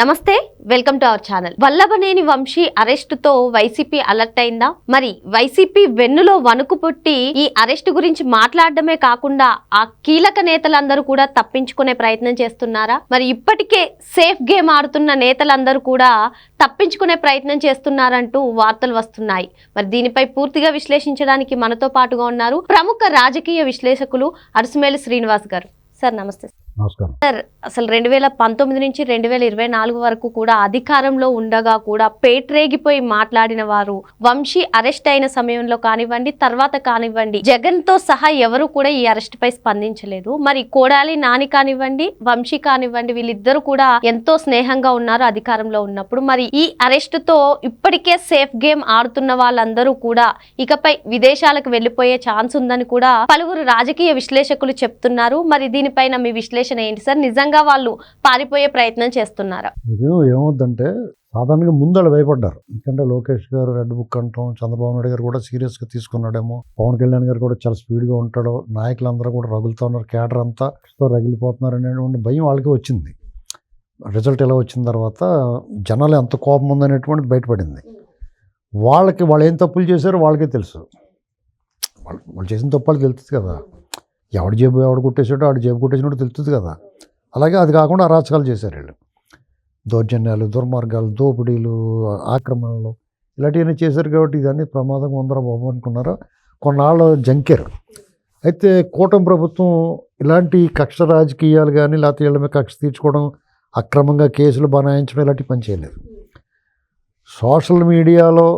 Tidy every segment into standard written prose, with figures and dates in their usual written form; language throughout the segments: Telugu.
నమస్తే, welcome to our channel. Vallabhaneni Vamsi అరెస్టుతో వైసీపీ అలర్ట్ అయిందా? మరి వైసీపీ వెన్నులో వణుకు పుట్టి ఈ అరెస్టు గురించి మాట్లాడడమే కాకుండా ఆ కీలక నేతలందరూ కూడా తప్పించుకునే ప్రయత్నం చేస్తున్నారా? మరి ఇప్పటికే సేఫ్ గేమ్ ఆడుతున్న నేతలందరూ కూడా తప్పించుకునే ప్రయత్నం చేస్తున్నారంటూ వార్తలు వస్తున్నాయి. మరి దీనిపై పూర్తిగా విశ్లేషించడానికి మనతో పాటుగా ఉన్నారు ప్రముఖ రాజకీయ విశ్లేషకులు అరసుమేలి శ్రీనివాస్ గారు. సార్ నమస్తే. నమస్కారం సార్, అసలు 2019 నుంచి 2024 వరకు కూడా అధికారంలో ఉండగా కూడా పేట్రేగిపోయి మాట్లాడిన వారు వంశీ అరెస్ట్ అయిన సమయంలో కానివ్వండి, తర్వాత కానివ్వండి, జగన్ తో సహా ఎవరు కూడా ఈ అరెస్ట్ పై స్పందించలేదు. మరి కొడాలి నాని కానివ్వండి, వంశీ కానివ్వండి, వీళ్ళిద్దరూ కూడా ఎంతో స్నేహంగా ఉన్నారు అధికారంలో ఉన్నప్పుడు. మరి ఈ అరెస్ట్ తో ఇప్పటికే సేఫ్ గేమ్ ఆడుతున్న వాళ్ళందరూ కూడా ఇకపై విదేశాలకు వెళ్లిపోయే ఛాన్స్ ఉందని కూడా పలువురు రాజకీయ విశ్లేషకులు చెప్తున్నారు. మరి దీనిపైన మీ విశ్లేషణ ఏంటి సార్? నిజంగా వాళ్ళు పారిపోయే ప్రయత్నం చేస్తున్నారా? ఇది ఏమవుద్దంటే, సాధారణంగా ముందు వాళ్ళు భయపడ్డారు. ఎందుకంటే లోకేష్ గారు రెడ్ బుక్ అంటాం, చంద్రబాబు నాయుడు గారు కూడా సీరియస్గా తీసుకున్నాడేమో, పవన్ కళ్యాణ్ గారు కూడా చాలా స్పీడ్గా ఉంటాడు, నాయకులందరూ కూడా రగులుతూ ఉన్నారు, కేడర్ అంతా రగిలిపోతున్నారు అనేటువంటి భయం వాళ్ళకి వచ్చింది. రిజల్ట్ ఎలా వచ్చిన తర్వాత జనాలు ఎంత కోపం ఉందనేటువంటిది బయటపడింది. వాళ్ళు ఏం తప్పులు చేశారో వాళ్ళకే తెలుసు. వాళ్ళు చేసిన తప్పు వాళ్ళకి తెలుస్తుంది కదా. ఎవడు జేబు కొట్టేసాడో ఆడు జేబు కొట్టేసినట్టు తెలుస్తుంది కదా. అలాగే అది కాకుండా అరాచకాలు చేశారు వీళ్ళు. దౌర్జన్యాలు, దుర్మార్గాలు, దోపిడీలు, ఆక్రమణలు ఇలాంటివన్నీ చేశారు. కాబట్టి ఇదన్నీ ప్రమాదంగా ఉందరా బాబు అనుకున్నారా. కొన్నాళ్ళు జంకారు. అయితే కూటమి ప్రభుత్వం ఇలాంటి కక్ష రాజకీయాలు కానీ, లేకపోతే వీళ్ళ మీద కక్ష తీర్చుకోవడం, అక్రమంగా కేసులు బనాయించడం ఇలాంటివి పని చేయలేదు. సోషల్ మీడియాలో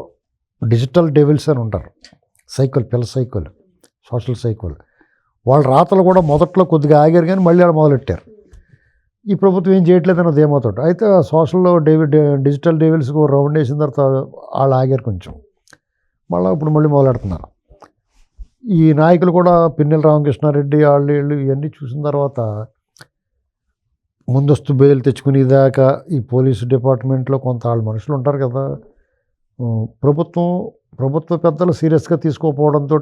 డిజిటల్ డెవిల్స్ అని ఉంటారు, పిల్ల సైకోలు, సోషల్ సైకోలు. వాళ్ళ రాతలు కూడా మొదట్లో కొద్దిగా ఆగారు, కానీ మళ్ళీ వాళ్ళు మొదలెట్టారు. ఈ ప్రభుత్వం ఏం చేయట్లేదు అన్నది ఏమవుతాడు. అయితే సోషల్లో డిజిటల్ డెవిల్స్కి రౌండ్ వేసిన తర్వాత వాళ్ళు ఆగారు కొంచెం. ఇప్పుడు మళ్ళీ మొదలెడుతున్నారు. ఈ నాయకులు కూడా పిన్నెల రామకృష్ణారెడ్డి వీళ్ళు ఇవన్నీ చూసిన తర్వాత ముందస్తు బెయిల్ తెచ్చుకునేదాకా ఈ పోలీసు డిపార్ట్మెంట్లో కొంత వాళ్ళ మనుషులు ఉంటారు కదా. ప్రభుత్వ పెద్దలు సీరియస్గా తీసుకోకపోవడంతో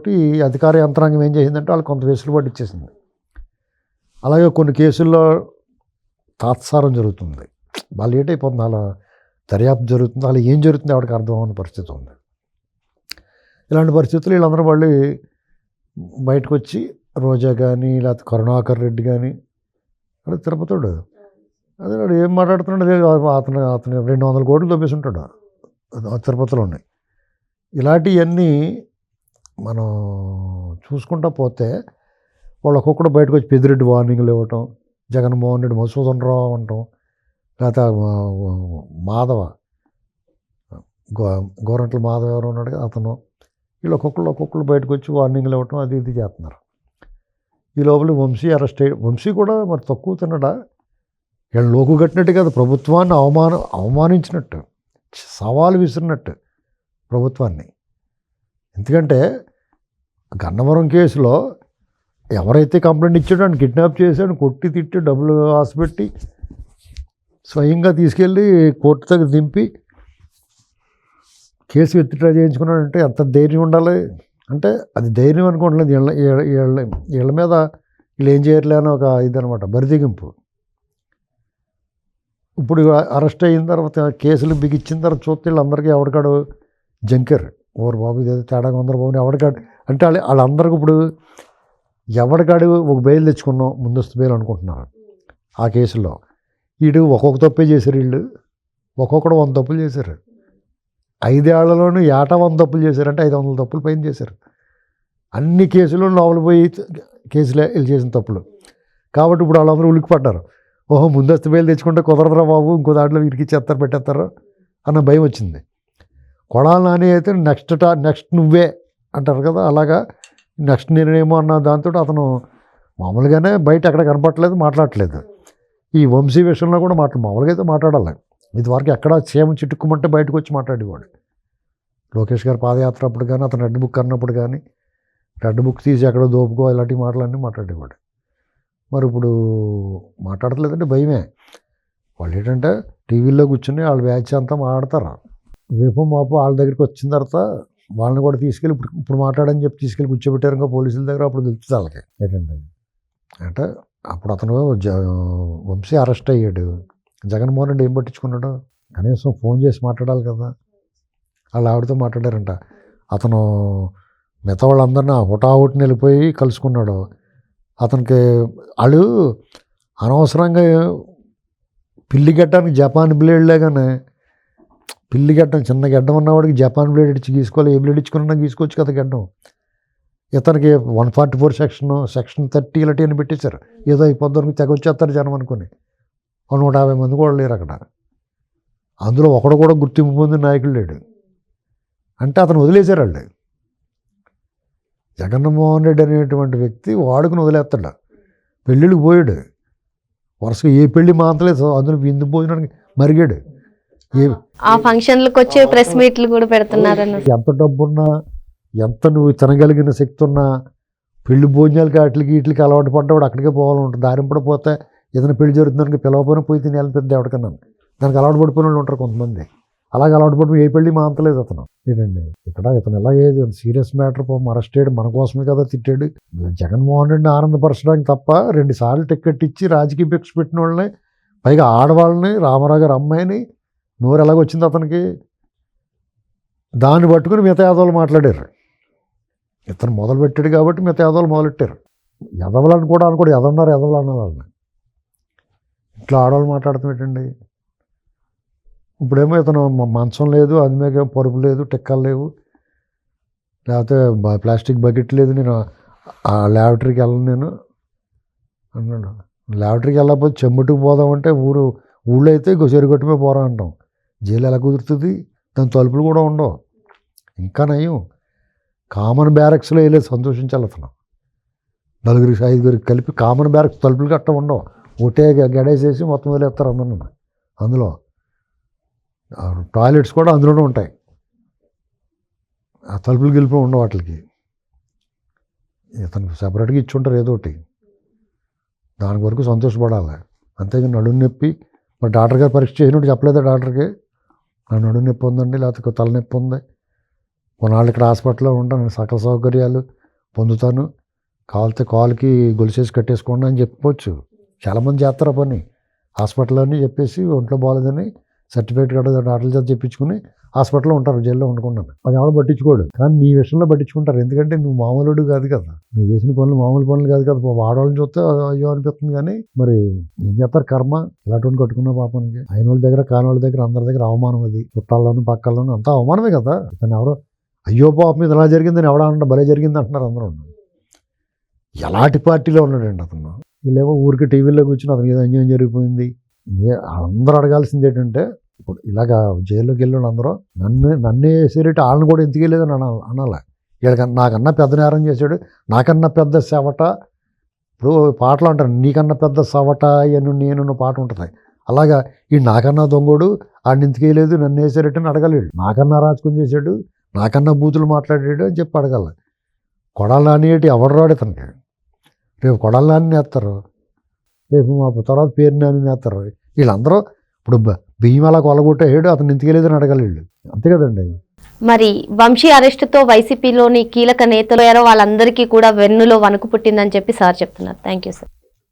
అధికార యంత్రాంగం ఏం చేసిందంటే వాళ్ళు కొంత వెసులుబాటు ఇచ్చేసింది. అలాగే కొన్ని కేసుల్లో తాత్సారం జరుగుతుంది. వాళ్ళు ఏటైపోతుంది, అలా దర్యాప్తు జరుగుతుంది, అలా ఏం జరుగుతుంది ఎవరికి అర్థం అవ్వని పరిస్థితి ఉంది. ఇలాంటి పరిస్థితులు వీళ్ళందరూ మళ్ళీ బయటకు వచ్చి రోజా కానీ, లేకపోతే కరుణాకర్ రెడ్డి కానీ, అదే తిరుపతిడు, అదే వాడు ఏం మాట్లాడుతున్నాడు, అతను 200 కోట్లు దొబ్బేసి ఉంటాడు తిరుపతిలోనే. ఇలాంటివన్నీ మనం చూసుకుంటా పోతే వాళ్ళు ఒక్కొక్కడు బయటకు వచ్చి పెద్దిరెడ్డి వార్నింగ్లు ఇవ్వటం, జగన్మోహన్ రెడ్డి మధుసూదన్ రావు అనటం, లేకపోతే మాధవ గోరంట్ల మాధవ ఎవరు ఉన్నాడు కదా అతను, వీళ్ళు ఒక్కొక్కళ్ళు బయటకు వచ్చి వార్నింగ్లు ఇవ్వటం అది ఇది చేస్తున్నారు. ఈ లోపల వంశీ అరెస్ట్ వంశీ కూడా మరి తక్కువ తిన్నడా, వీళ్ళు లోకు కట్టినట్టు కదా, ప్రభుత్వాన్ని అవమానించినట్టు, సవాలు విసిరినట్టు ప్రభుత్వాన్ని. ఎందుకంటే గన్నవరం కేసులో ఎవరైతే కంప్లైంట్ ఇచ్చాడో అని కిడ్నాప్ చేశాడు, కొట్టి తిట్టి డబ్బులు ఆశపెట్టి స్వయంగా తీసుకెళ్ళి కోర్టు దగ్గర దింపి కేసు విత్డ్రా చేయించుకున్నాడంటే ఎంత ధైర్యం ఉండాలి. అంటే అది ధైర్యం అనుకోవట్లేదు, వీళ్ళ మీద వీళ్ళు ఏం చేయట్లే అని ఒక ఇదనమాట, బరిదిగింపు. ఇప్పుడు అరెస్ట్ అయిన తర్వాత కేసులు బిగిచ్చిన తర్వాత చూస్తే వీళ్ళందరికీ ఎవరికాడు జంకర్, ఓరు బాబు ఇదేదో తేడాగా ఉందరు బాబుని ఎవరికాడు అంటే వాళ్ళందరికీ ఇప్పుడు ఎవరికాడు ఒక బెయిల్ తెచ్చుకున్నాం, ముందస్తు బెయిల్ అనుకుంటున్నారు. ఆ కేసులో ఒక్కొక్క తప్పే చేశారు. వీళ్ళు ఒక్కొక్కడు 100 తప్పులు చేశారు. 5 ఏళ్లలోనూ 100 తప్పులు చేశారంటే 500 తప్పులు పైన చేశారు. అన్ని కేసులు లోపల పోయి కేసులే వీళ్ళు చేసిన తప్పులు. కాబట్టి ఇప్పుడు వాళ్ళందరూ ఉలిక్కిపడ్డారు. ఓహో, ముందస్తు బెయిల్ తెచ్చుకుంటే కుదరదురా బాబు, ఇంకో దాంట్లో వీరికి చేస్తారు పెట్టేస్తారు అన్న భయం వచ్చింది. కొడాలి నాని అయితే నెక్స్ట్ నువ్వే అంటారు కదా, అలాగా నెక్స్ట్ నేనేమో అన్న దాంతో అతను మామూలుగానే బయట ఎక్కడ కనపడట్లేదు, మాట్లాడట్లేదు. ఈ వంశీ విషయంలో కూడా మామూలుగా అయితే మాట్లాడాలి. ఇదివరకు ఎక్కడ సేమ చిట్టుకుమంటే బయటకు వచ్చి మాట్లాడేవాడు. లోకేష్ గారు పాదయాత్ర అప్పుడు కానీ, అతను రెడ్ బుక్ అన్నప్పుడు కానీ, రెడ్ బుక్ తీసి ఎక్కడో దోపుకో ఇలాంటి మాటలన్నీ మాట్లాడేవాడు. మరి ఇప్పుడు మాట్లాడట్లేదంటే భయమే. వాళ్ళు ఏంటంటే టీవీలో కూర్చొని వాళ్ళ బ్యాచ్ అంతా మాట్లాడతారు. రేపు మాపు వాళ్ళ దగ్గరికి వచ్చిన తర్వాత వాళ్ళని కూడా తీసుకెళ్ళి ఇప్పుడు మాట్లాడని చెప్పి తీసుకెళ్ళి కూర్చోబెట్టారు ఇంకా పోలీసుల దగ్గర. అప్పుడు తెలుస్తుంది వాళ్ళకి ఏంటంటే, అంటే అప్పుడు అతను వంశీ అరెస్ట్ అయ్యాడు. జగన్మోహన్ రెడ్డి ఏం పట్టించుకున్నాడు? కనీసం ఫోన్ చేసి మాట్లాడాలి కదా. వాళ్ళు ఆవిడతో మాట్లాడారంట. అతను మిగతా వాళ్ళందరినీ హుటాహుటిని వెళ్ళిపోయి కలుసుకున్నాడు. అతనికి వాళ్ళు అనవసరంగా పిల్లి గడ్డానికి జపాన్ బ్లేడ్ లేగానే, పిల్లి గడ్డం చిన్న గడ్డం ఉన్నవాడికి జపాన్ బ్లేడ్ ఇచ్చి గీసుకోవాలి. ఏ బ్లేడ్ ఇచ్చుకున్నా గీసుకోవచ్చు కదా గడ్డం. ఇతనికి 144 సెక్షన్ 30 ఇలాంటి అని పెట్టేశారు. ఏదో అయిపోద్దానికి తెగ వచ్చేస్తారు జనం అనుకుని. 150 మంది కూడా లేరు అక్కడ. అందులో ఒకడు కూడా గుర్తింపు పొందిన నాయకుడు లేడు. అంటే అతను వదిలేశారు వాళ్ళు. జగన్మోహన్ రెడ్డి అనేటువంటి వ్యక్తి వాడుకుని వదిలేస్తాడు. పెళ్ళిళ్ళకి పోయాడు, వరుసగా ఏ పెళ్ళి మాత్రలేదు, అందులో విందు భోజనానికి మరిగాడు. ఆ ఫంక్షన్లకు వచ్చే ప్రెస్ మీట్లు కూడా పెడుతున్నారు. ఎంత డబ్బున్నా, ఎంత నువ్వు తినగలిగిన శక్తి ఉన్నా, పెళ్లి భోజనాలకి వీటికి అలవాటు పడ్డవాడు అక్కడికే పోవాలంటారు. దారిని పడిపోతే ఏదైనా పెళ్లి జరుగుతుందానికి పిలవపోయినా పోయి తినేయాలి పెద్ద ఎవరికన్నా. దానికి అలవాటు పడిపోయిన వాళ్ళు ఉంటారు కొంతమంది. అలాగే అలవాటు పడిపోయి ఏ పెళ్లి మాంతలేదు అతను. ఏంటండి ఇక్కడ ఇతను ఎలాగే సీరియస్ మ్యాటర్ అరెస్ట్ చేయడం మన కోసమే కదా తిట్టాడు. జగన్మోహన్ రెడ్డిని ఆనందపరచడానికి తప్ప 2 సార్లు టికెట్ ఇచ్చి రాజకీయ భిక్ష పెట్టిన వాళ్ళని, పైగా ఆడవాళ్ళని, రామారావు గారు అమ్మాయిని నోరు ఎలాగొచ్చింది అతనికి. దాన్ని పట్టుకుని మిగతా యాదవులు మాట్లాడారు. ఇతను మొదలు పెట్టాడు కాబట్టి మిగతా యాదవులు మొదలెట్టారు. ఎదవలని కూడా అనుకోడు, ఎదవన్నారు ఎదవలు అన్నారు వాళ్ళని. ఇట్లా ఆడవాళ్ళు మాట్లాడుతున్నట్టండి. ఇప్పుడేమో ఇతను మంచం లేదు, అందుమేక పరుపు లేదు, టిక్కలు లేవు, లేకపోతే ప్లాస్టిక్ బకెట్ లేదు, నేను ఆ ల్యాబరేటరీకి వెళ్ళను నేను అన్నాడు. ల్యాబరేటరీకి వెళ్ళకపోతే చెమ్మటికి పోదామంటే ఊళ్ళో అయితే చెరుగొట్టుమే పోరా అంటాం. జైలు ఎలా కుదురుతుంది? దాని తలుపులు కూడా ఉండవు. ఇంకా నయం, కామన్ బ్యారక్స్లో వెళ్ళేది సంతోషించాలి అతను. 4-5 కలిపి కామన్ బ్యారక్స్ తలుపులు గట్ట ఉండవు. ఒకటే గడేసేసి మొత్తం వదిలేస్తారు అందరూ. అందులో టాయిలెట్స్ కూడా అందులోనే ఉంటాయి. ఆ తలుపులు గెలుపు ఉండవు వాటికి. ఇతను సెపరేట్గా ఇచ్చి ఉంటారు ఏదో ఒకటి. దాని వరకు సంతోషపడాలి. అంతేగాని నడుము నొప్పి, మరి డాక్టర్ గారు పరీక్ష చేసినట్టు చెప్పలేదా డాక్టర్కి? నా నడుము నొప్పి ఉందండి, లేకపోతే తలనొప్పి ఉంది, కొన్నాళ్ళు ఇక్కడ హాస్పిటల్లో ఉంటాను, నేను సకల సౌకర్యాలు పొందుతాను, కావాలితే కాలుకి గొలుసేసి కట్టేసుకోండి అని చెప్పుకోవచ్చు. చాలామంది చేస్తారు ఆ పని. హాస్పిటల్ అని చెప్పేసి ఒంట్లో బాగాలేదని సర్టిఫికేట్ కూడా డాక్టర్ల చేత చెప్పించుకుని హాస్పిటల్లో ఉంటారు, జైల్లో ఉండకుండా. అది ఎవడో పట్టించుకోడు. కానీ నీ విషయంలో పట్టించుకుంటారు. ఎందుకంటే నువ్వు మామూలుడు కాదు కదా, నువ్వు చేసిన పనులు మామూలు పనులు కాదు కదా. ఆడవాళ్ళని చూస్తే అయ్యో అనిపిస్తుంది. కానీ మరి ఏం చేస్తారు, కర్మ ఇలాంటి కట్టుకున్న పాపానికి. అయిన వాళ్ళ దగ్గర కాని వాళ్ళ దగ్గర అందరి దగ్గర అవమానం. అది చుట్టాల్లోనూ పక్కల్లోనూ అంతా అవమానమే కదా. ఇతను ఎవరో అయ్యో పాపం మీద ఎలా జరిగిందని ఎవడా అంట భలే జరిగింది అంటున్నారు అందరూ. ఎలాంటి పార్టీలో ఉన్నాడండి అతను. వీళ్ళేమో ఊరికి టీవీలో కూర్చుని అతనికి ఏదో అన్యాయం జరిగిపోయింది. వాళ్ళందరూ అడగాల్సింది ఏంటంటే, ఇప్పుడు ఇలాగా జైల్లోకి వెళ్ళిన అందరూ నన్నే వేసేరేటి వాళ్ళని కూడా ఎందుకు వెళ్ళేదని అనాలి. వీళ్ళకన్నా నాకన్నా పెద్ద నేరం చేశాడు, నాకన్నా పెద్ద సెవట. ఇప్పుడు పాటలు అంటారు, నీకన్నా పెద్ద సవట అని నేను పాట ఉంటుంది. అలాగా ఈ నాకన్నా దొంగోడు ఆడిని ఎందుకు వేయలేదు, నన్ను వేసేరేటి అని అడగలేడు. నాకన్నా రాజకీయం చేశాడు, నాకన్నా బూతులు మాట్లాడాడు అని చెప్పి అడగాలి. కొడాలి నానేటి ఎవడు రాడు ఇతనికి. రేపు కొడాలి నాని నేస్తారు, రేపు మా తర్వాత పేరు నాని నేస్తారు. వీళ్ళందరూ ఇప్పుడు బియ్యం అలా కొలగొట్టేసాడు, అతను ఎందుకు వెళ్ళేదని అడగలేడు. అంతే కదండి. మరి వంశీ అరెస్టుతో వైసీపీలోని కీలక నేతలు వాళ్ళందరికీ కూడా వెన్నులో వణుకు పుట్టిందని చెప్పి సార్ చెప్తున్నారు. Thank you sir.